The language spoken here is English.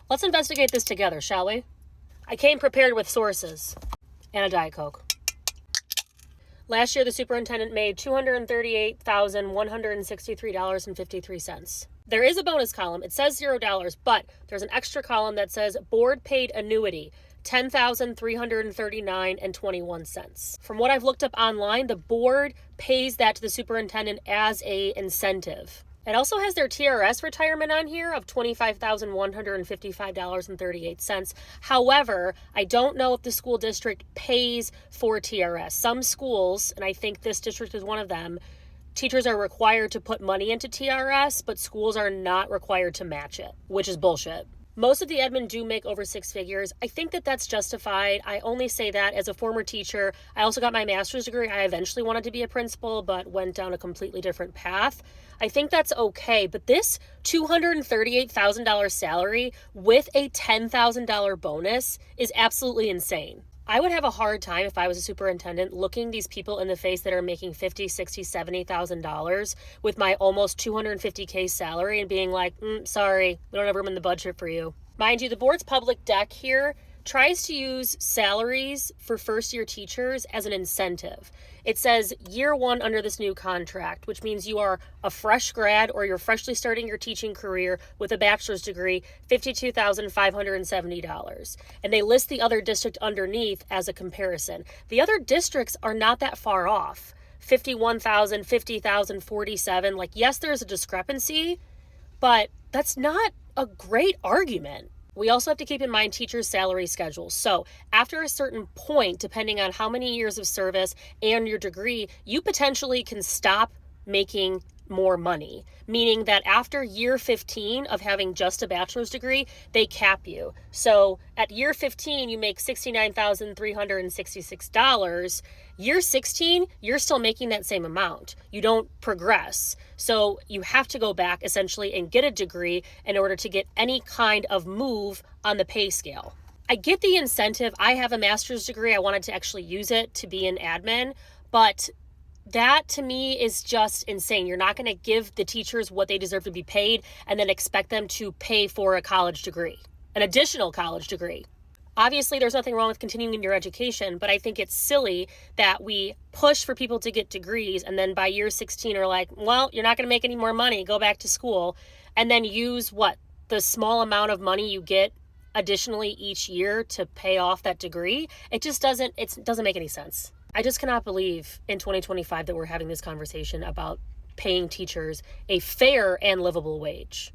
Let's investigate this together, shall we? I came prepared with sources and a Diet Coke. Last year, the superintendent made $238,163.53. There is a bonus column. It says $0, but there's an extra column that says board paid annuity, $10,339.21. From what I've looked up online, the board pays that to the superintendent as a incentive. It also has their TRS retirement on here of $25,155.38. However, I don't know if the school district pays for TRS. Some schools, and I think this district is one of them, teachers are required to put money into TRS, but schools are not required to match it, which is bullshit. Most of the admin do make over six figures. I think that that's justified. I only say that as a former teacher. I also got my master's degree. I eventually wanted to be a principal, but went down a completely different path. I think that's okay, but this $238,000 salary with a $10,000 bonus is absolutely insane. I would have a hard time if I was a superintendent looking these people in the face that are making $50,000, $60,000, $70,000 with my almost $250K salary and being like, sorry, we don't have room in the budget for you. Mind you, the board's public deck here tries to use salaries for first-year teachers as an incentive. It says year one under this new contract, which means you are a fresh grad or you're freshly starting your teaching career with a bachelor's degree, $52,570. And they list the other district underneath as a comparison. The other districts are not that far off. 51,000, 50,000, 47. Like, yes, there's a discrepancy, but that's not a great argument. We also have to keep in mind teachers' salary schedules. So after a certain point, depending on how many years of service and your degree, you potentially can stop making more money, meaning that after year 15 of having just a bachelor's degree, they cap you. So at year 15, you make $69,366. Year 16, you're still making that same amount. You don't progress. So you have to go back essentially and get a degree in order to get any kind of move on the pay scale. I get the incentive. I have a master's degree. I wanted to actually use it to be an admin, but that to me is just insane. You're not going to give the teachers what they deserve to be paid and then expect them to pay for a college degree, an additional college degree. Obviously, there's nothing wrong with continuing your education, but I think it's silly that we push for people to get degrees and then by year 16 are like, well, you're not going to make any more money, go back to school, and then use the small amount of money you get additionally each year to pay off that degree. It doesn't make any sense. I just cannot believe in 2025 that we're having this conversation about paying teachers a fair and livable wage.